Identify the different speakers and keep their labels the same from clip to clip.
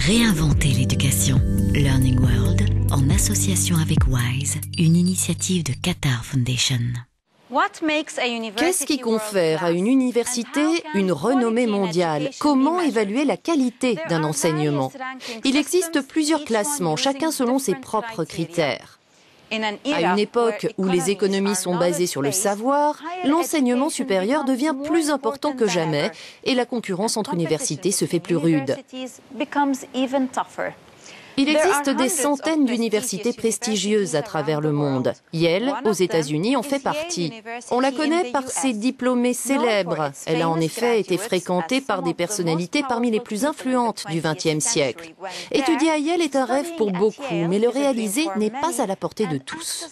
Speaker 1: Réinventer l'éducation. Learning World, en association avec WISE, une initiative de Qatar Foundation.
Speaker 2: Qu'est-ce qui confère à une université une renommée mondiale? Comment évaluer la qualité d'un enseignement? Il existe plusieurs classements, chacun selon ses propres critères. À une époque où les économies sont basées sur le savoir, l'enseignement supérieur devient plus important que jamais et la concurrence entre universités se fait plus rude. Il existe des centaines d'universités prestigieuses à travers le monde. Yale, aux États-Unis, en fait partie. On la connaît par ses diplômés célèbres. Elle a en effet été fréquentée par des personnalités parmi les plus influentes du XXe siècle. Étudier à Yale est un rêve pour beaucoup, mais le réaliser n'est pas à la portée de tous.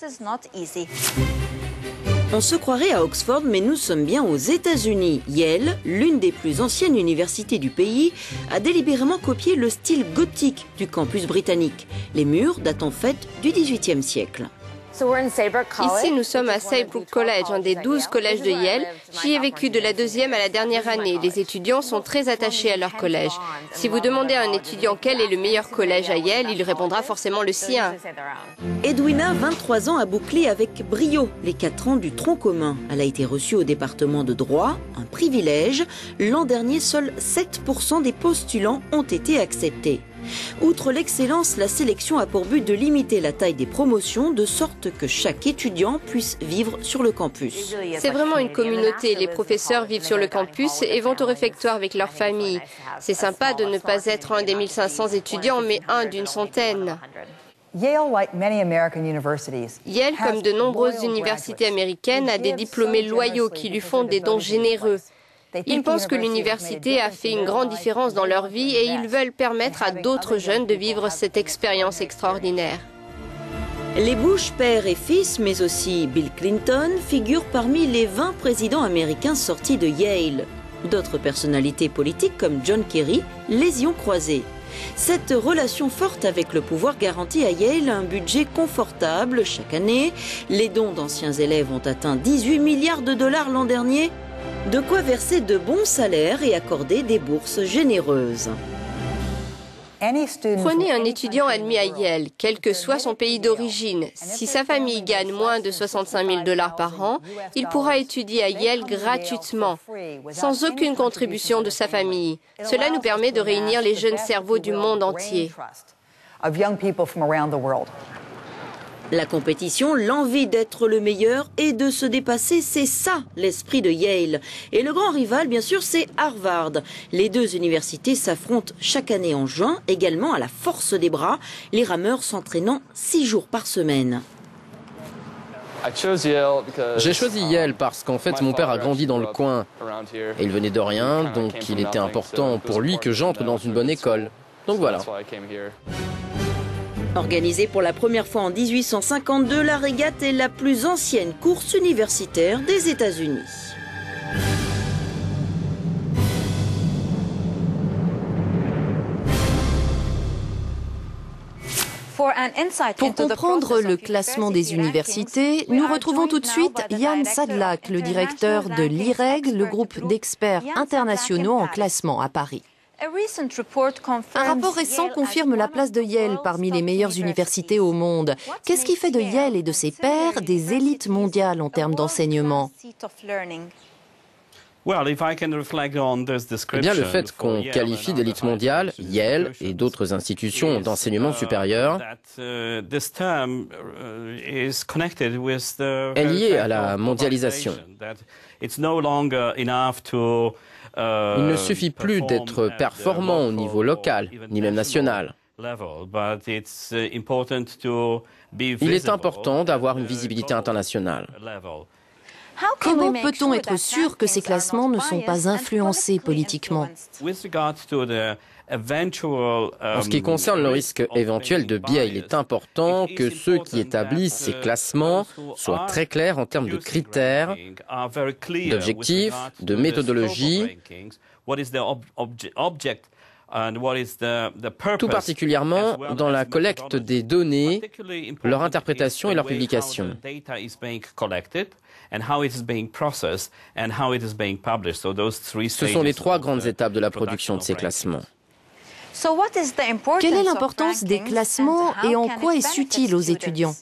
Speaker 3: On se croirait à Oxford, mais nous sommes bien aux États-Unis. Yale, l'une des plus anciennes universités du pays, a délibérément copié le style gothique du campus britannique. Les murs datent en fait du XVIIIe siècle.
Speaker 4: Ici, nous sommes à Saybrook College, un des 12 collèges de Yale. J'y ai vécu de la 2e à la dernière année. Les étudiants sont très attachés à leur collège. Si vous demandez à un étudiant quel est le meilleur collège à Yale, il répondra forcément le sien.
Speaker 3: Edwina, 23 ans, a bouclé avec brio les 4 ans du tronc commun. Elle a été reçue au département de droit, un privilège. L'an dernier, seuls 7% des postulants ont été acceptés. Outre l'excellence, la sélection a pour but de limiter la taille des promotions de sorte que chaque étudiant puisse vivre sur le campus.
Speaker 4: C'est vraiment une communauté. Les professeurs vivent sur le campus et vont au réfectoire avec leur famille. C'est sympa de ne pas être un des 1500 étudiants, mais un d'une centaine. Yale, comme de nombreuses universités américaines, a des diplômés loyaux qui lui font des dons généreux. Ils pensent que l'université a fait une grande différence dans leur vie et ils veulent permettre à d'autres jeunes de vivre cette expérience extraordinaire.
Speaker 3: Les Bush père et fils, mais aussi Bill Clinton, figurent parmi les 20 présidents américains sortis de Yale. D'autres personnalités politiques comme John Kerry les y ont croisés. Cette relation forte avec le pouvoir garantit à Yale un budget confortable chaque année. Les dons d'anciens élèves ont atteint 18 milliards de dollars l'an dernier. De quoi verser de bons salaires et accorder des bourses généreuses.
Speaker 4: Prenez un étudiant admis à Yale, quel que soit son pays d'origine. Si sa famille gagne moins de 65 000 $ par an, il pourra étudier à Yale gratuitement, sans aucune contribution de sa famille. Cela nous permet de réunir les jeunes cerveaux du monde entier.
Speaker 3: La compétition, l'envie d'être le meilleur et de se dépasser, c'est ça l'esprit de Yale. Et le grand rival, bien sûr, c'est Harvard. Les deux universités s'affrontent chaque année en juin, également à la force des bras, les rameurs s'entraînant 6 jours par semaine.
Speaker 5: J'ai choisi Yale parce qu'en fait mon père a grandi dans le coin. Et il venait de rien, donc il était important pour lui que j'entre dans une bonne école. Donc voilà.
Speaker 3: Organisée pour la première fois en 1852, la régate est la plus ancienne course universitaire des États-Unis.
Speaker 2: Pour comprendre le classement des universités, nous retrouvons tout de suite Jan Sadlak, le directeur de l'IREG, le groupe d'experts internationaux en classement à Paris. Un rapport récent confirme la place de Yale parmi les meilleures universités au monde. Qu'est-ce qui fait de Yale et de ses pairs des élites mondiales en termes d'enseignement ?
Speaker 5: Eh bien, le fait qu'on qualifie d'élite mondiale Yale et d'autres institutions d'enseignement supérieur est lié à la mondialisation. Il ne suffit plus d'être performant au niveau local, ni même national. Il est important d'avoir une visibilité internationale.
Speaker 2: Comment peut-on être sûr que ces classements ne sont pas influencés politiquement ?
Speaker 5: En ce qui concerne le risque éventuel de biais, il est important que ceux qui établissent ces classements soient très clairs en termes de critères, d'objectifs, de méthodologie, tout particulièrement dans la collecte des données, leur interprétation et leur publication. Ce sont les 3 grandes étapes de la production de ces classements.
Speaker 2: Quelle est l'importance des classements et en quoi est-ce utile aux étudiants?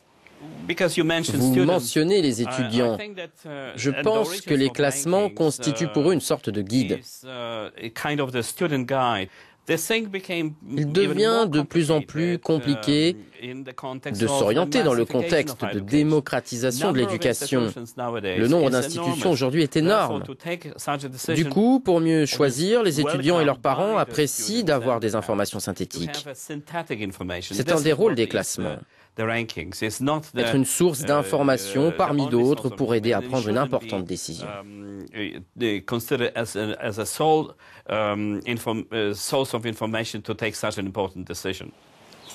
Speaker 5: Vous mentionnez les étudiants. Je pense que les classements constituent pour eux une sorte de guide. Il devient de plus en plus compliqué de s'orienter dans le contexte de démocratisation de l'éducation. Le nombre d'institutions aujourd'hui est énorme. Du coup, pour mieux choisir, les étudiants et leurs parents apprécient d'avoir des informations synthétiques. C'est un des rôles des classements. Être une source d'informations parmi d'autres pour aider à prendre une importante décision.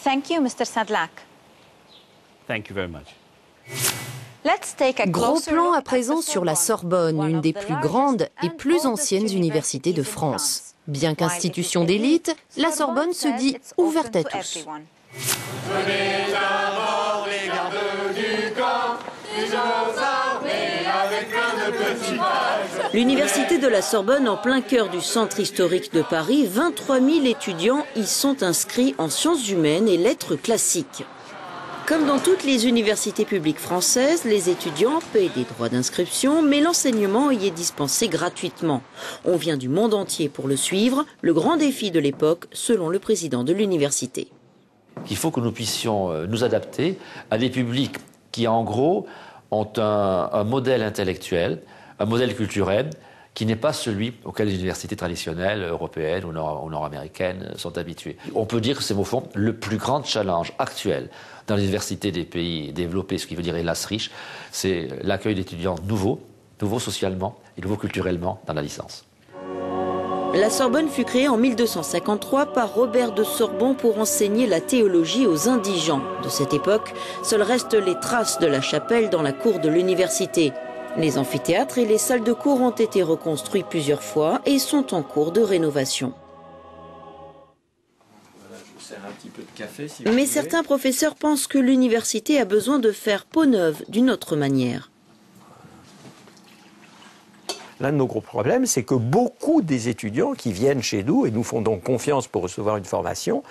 Speaker 6: Thank you, Mr. Sadlak.
Speaker 5: Thank you very much.
Speaker 2: Gros plan à présent sur la Sorbonne, une des plus grandes et plus anciennes universités de France. Bien qu'institution d'élite, la Sorbonne se dit ouverte à tous.
Speaker 7: Venez d'abord les gardes du camp, ils ont armés avec plein de petits pages.
Speaker 3: L'université de la Sorbonne, en plein cœur du centre historique de Paris, 23 000 étudiants y sont inscrits en sciences humaines et lettres classiques. Comme dans toutes les universités publiques françaises, les étudiants paient des droits d'inscription, mais l'enseignement y est dispensé gratuitement. On vient du monde entier pour le suivre, le grand défi de l'époque, selon le président de l'université.
Speaker 8: Il faut que nous puissions nous adapter à des publics qui, en gros, ont un modèle intellectuel, un modèle culturel, qui n'est pas celui auquel les universités traditionnelles, européennes ou nord-américaines sont habituées. On peut dire que c'est, au fond, le plus grand challenge actuel dans les universités des pays développés, ce qui veut dire hélas riches, c'est l'accueil d'étudiants nouveaux socialement et nouveaux culturellement dans la licence.
Speaker 3: La Sorbonne fut créée en 1253 par Robert de Sorbon pour enseigner la théologie aux indigents. De cette époque, seules restent les traces de la chapelle dans la cour de l'université. Les amphithéâtres et les salles de cours ont été reconstruits plusieurs fois et sont en cours de rénovation. Mais certains professeurs pensent que l'université a besoin de faire peau neuve d'une autre manière.
Speaker 9: L'un de nos gros problèmes, c'est que beaucoup des étudiants qui viennent chez nous et nous font donc confiance pour recevoir une formation,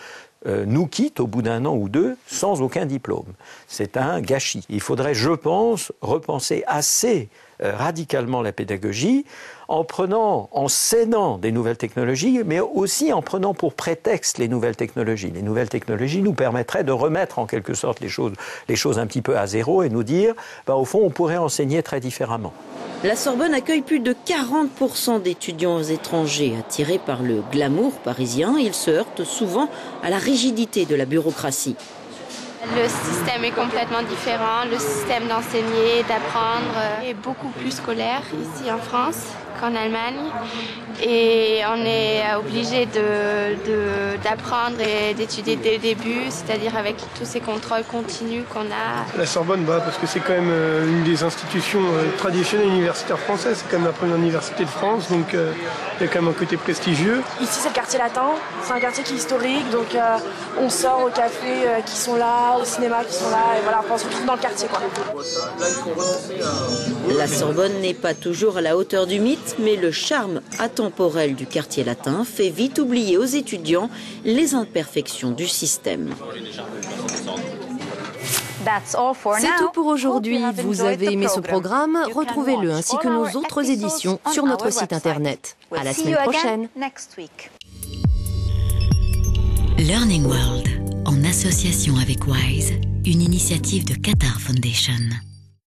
Speaker 9: nous quittent au bout d'un an ou deux sans aucun diplôme. C'est un gâchis. Il faudrait, je pense, repenser assez radicalement la pédagogie en scénant des nouvelles technologies, mais aussi en prenant pour prétexte les nouvelles technologies. Les nouvelles technologies nous permettraient de remettre en quelque sorte les choses un petit peu à zéro et nous dire, au fond, on pourrait enseigner très différemment.
Speaker 3: La Sorbonne accueille plus de 40% d'étudiants étrangers. Attirés par le glamour parisien, ils se heurtent souvent à la rigidité de la bureaucratie.
Speaker 4: Le système est complètement différent, le système d'enseigner, d'apprendre est beaucoup plus scolaire ici en France qu'en Allemagne. Et on est obligé d'apprendre et d'étudier dès le début, c'est-à-dire avec tous ces contrôles continus qu'on a.
Speaker 10: La Sorbonne, parce que c'est quand même une des institutions traditionnelles universitaires françaises, c'est quand même la première université de France, donc il y a quand même un côté prestigieux.
Speaker 11: Ici c'est le quartier latin, c'est un quartier qui est historique, donc on sort au café qui sont là, au cinéma qui sont là, et voilà, on se retrouve dans le quartier, quoi.
Speaker 3: La Sorbonne n'est pas toujours à la hauteur du mythe, mais le charme atemporel du quartier latin fait vite oublier aux étudiants les imperfections du système.
Speaker 2: C'est tout pour aujourd'hui. Vous avez aimé ce programme? Retrouvez-le ainsi que nos autres éditions sur notre site internet. À la semaine prochaine.
Speaker 1: Learning World, en association avec WISE, une initiative de Qatar Foundation.